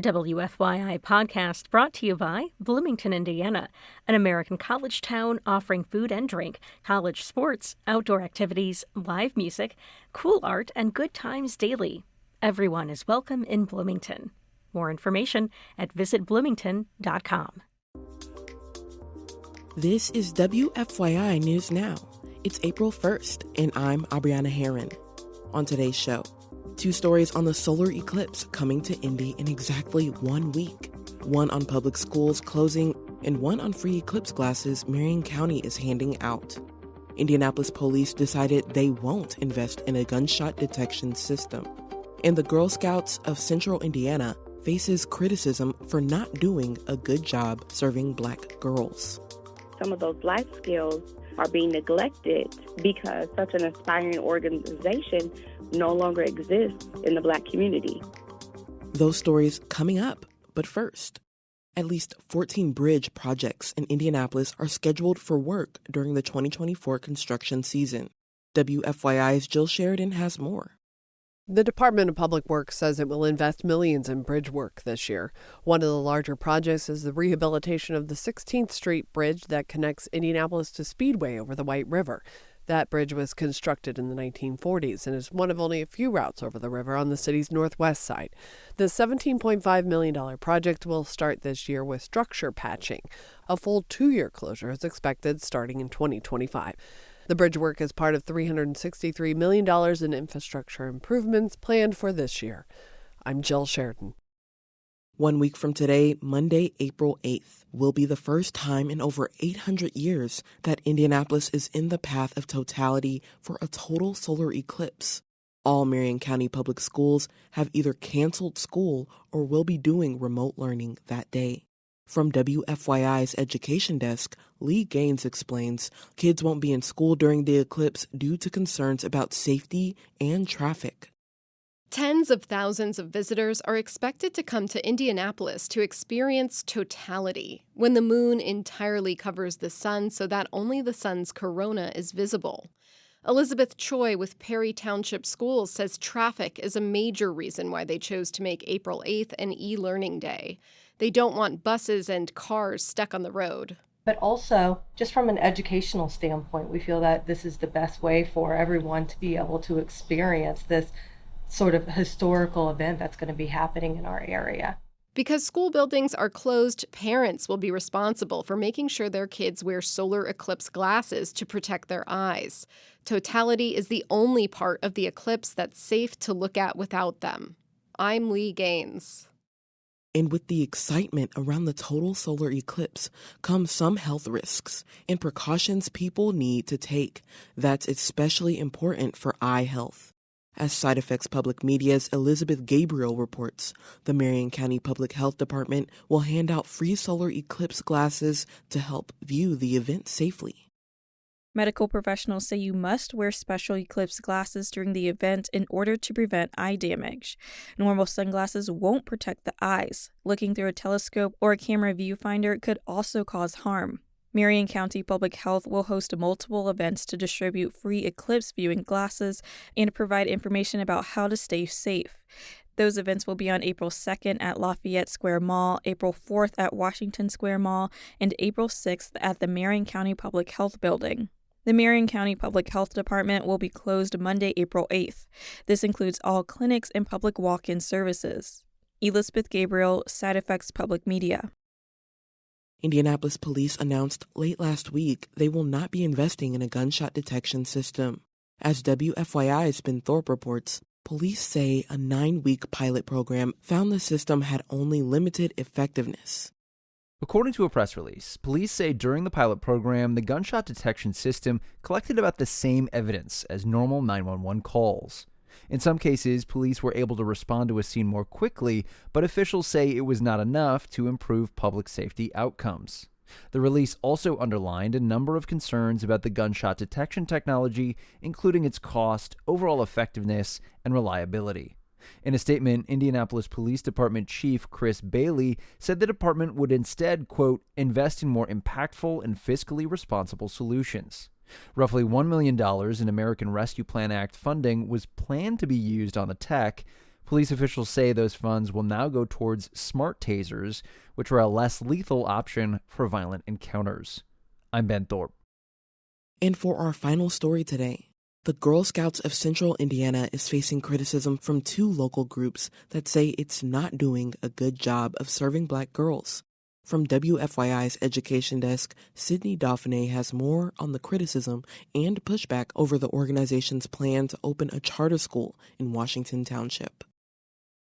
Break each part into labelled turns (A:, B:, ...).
A: WFYI podcast brought to you by Bloomington, Indiana, an American college town offering food and drink, college sports, outdoor activities, live music, cool art, and good times daily. Everyone is welcome in Bloomington. More information at visitbloomington.com.
B: This is WFYI News Now. It's April 1st, and I'm Abriana Herron. On today's show, 2 stories on the solar eclipse coming to Indy in exactly 1 week. One on public schools closing, and one on free eclipse glasses Marion County is handing out. Indianapolis police decided they won't invest in a gunshot detection system. And the Girl Scouts of Central Indiana faces criticism for not doing a good job serving Black girls.
C: Some of those life skills are being neglected because such an aspiring organization no longer exists in the Black community.
B: Those stories coming up, but first, at least 14 bridge projects in Indianapolis are scheduled for work during the 2024 construction season. WFYI's Jill Sheridan has more.
D: The Department of Public Works says it will invest millions in bridge work this year. One of the larger projects is the rehabilitation of the 16th Street Bridge that connects Indianapolis to Speedway over the White River. That bridge was constructed in the 1940s and is one of only a few routes over the river on the city's northwest side. The $17.5 million project will start this year with structure patching. A full 2-year closure is expected starting in 2025. The bridge work is part of $363 million in infrastructure improvements planned for this year. I'm Jill Sheridan.
B: 1 week from today, Monday, April 8th, will be the first time in over 800 years that Indianapolis is in the path of totality for a total solar eclipse. All Marion County public schools have either canceled school or will be doing remote learning that day. From WFYI's education desk, Lee Gaines explains kids won't be in school during the eclipse due to concerns about safety and traffic.
E: Tens of thousands of visitors are expected to come to Indianapolis to experience totality, when the moon entirely covers the sun so that only the sun's corona is visible. Elizabeth Choi with Perry Township Schools says traffic is a major reason why they chose to make April 8th an e-learning day. They don't want buses and cars stuck on the road.
F: But also, just from an educational standpoint, we feel that this is the best way for everyone to be able to experience this sort of historical event that's going to be happening in our area.
E: Because school buildings are closed, parents will be responsible for making sure their kids wear solar eclipse glasses to protect their eyes. Totality is the only part of the eclipse that's safe to look at without them. I'm Lee Gaines.
B: And with the excitement around the total solar eclipse come some health risks and precautions people need to take. That's especially important for eye health. As Side Effects Public Media's Elizabeth Gabriel reports, the Marion County Public Health Department will hand out free solar eclipse glasses to help view the event safely.
G: Medical professionals say you must wear special eclipse glasses during the event in order to prevent eye damage. Normal sunglasses won't protect the eyes. Looking through a telescope or a camera viewfinder could also cause harm. Marion County Public Health will host multiple events to distribute free eclipse viewing glasses and provide information about how to stay safe. Those events will be on April 2nd at Lafayette Square Mall, April 4th at Washington Square Mall, and April 6th at the Marion County Public Health Building. The Marion County Public Health Department will be closed Monday, April 8th. This includes all clinics and public walk-in services. Elizabeth Gabriel, Side Effects Public Media.
B: Indianapolis police announced late last week they will not be investing in a gunshot detection system. As WFYI's Ben Thorpe reports, police say a 9-week pilot program found the system had only limited effectiveness.
H: According to a press release, police say during the pilot program, the gunshot detection system collected about the same evidence as normal 911 calls. In some cases, police were able to respond to a scene more quickly, but officials say it was not enough to improve public safety outcomes. The release also underlined a number of concerns about the gunshot detection technology, including its cost, overall effectiveness, and reliability. In a statement, Indianapolis Police Department Chief Chris Bailey said the department would instead, quote, invest in more impactful and fiscally responsible solutions. Roughly $1 million in American Rescue Plan Act funding was planned to be used on the tech. Police officials say those funds will now go towards smart tasers, which are a less lethal option for violent encounters. I'm Ben Thorpe.
B: And for our final story today, the Girl Scouts of Central Indiana is facing criticism from two local groups that say it's not doing a good job of serving Black girls. From WFYI's Education Desk, Sydney Dauphiné has more on the criticism and pushback over the organization's plan to open a charter school in Washington Township.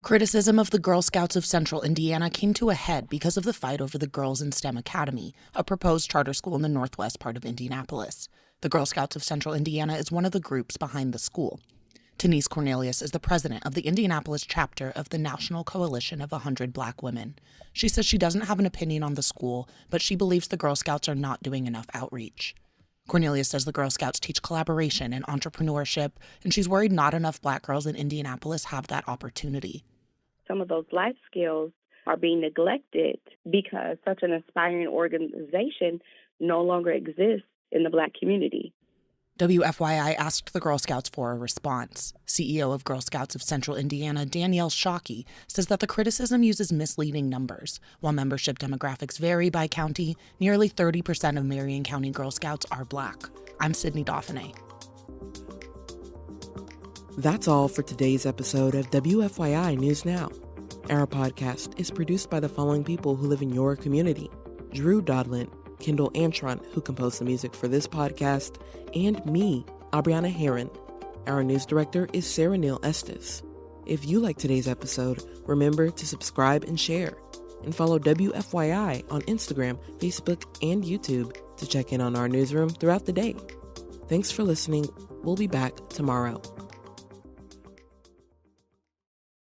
I: Criticism of the Girl Scouts of Central Indiana came to a head because of the fight over the Girls in STEM Academy, a proposed charter school in the northwest part of Indianapolis. The Girl Scouts of Central Indiana is one of the groups behind the school. Denise Cornelius is the president of the Indianapolis chapter of the National Coalition of 100 Black Women. She says she doesn't have an opinion on the school, but she believes the Girl Scouts are not doing enough outreach. Cornelius says the Girl Scouts teach collaboration and entrepreneurship, and she's worried not enough Black girls in Indianapolis have that opportunity.
C: Some of those life skills are being neglected because such an aspiring organization no longer exists in the Black community.
I: WFYI asked the Girl Scouts for a response. CEO of Girl Scouts of Central Indiana, Danielle Shockey, says that the criticism uses misleading numbers. While membership demographics vary by county, nearly 30% of Marion County Girl Scouts are Black. I'm Sydney Dauphiné.
B: That's all for today's episode of WFYI News Now. Our podcast is produced by the following people who live in your community: Drew Dodlin, Kendall Antron, who composed the music for this podcast, and me, Aubriana Herron. Our news director is Sarah Neal Estes. If you like today's episode, remember to subscribe and share, and follow WFYI on Instagram, Facebook, and YouTube to check in on our newsroom throughout the day. Thanks for listening. We'll be back tomorrow.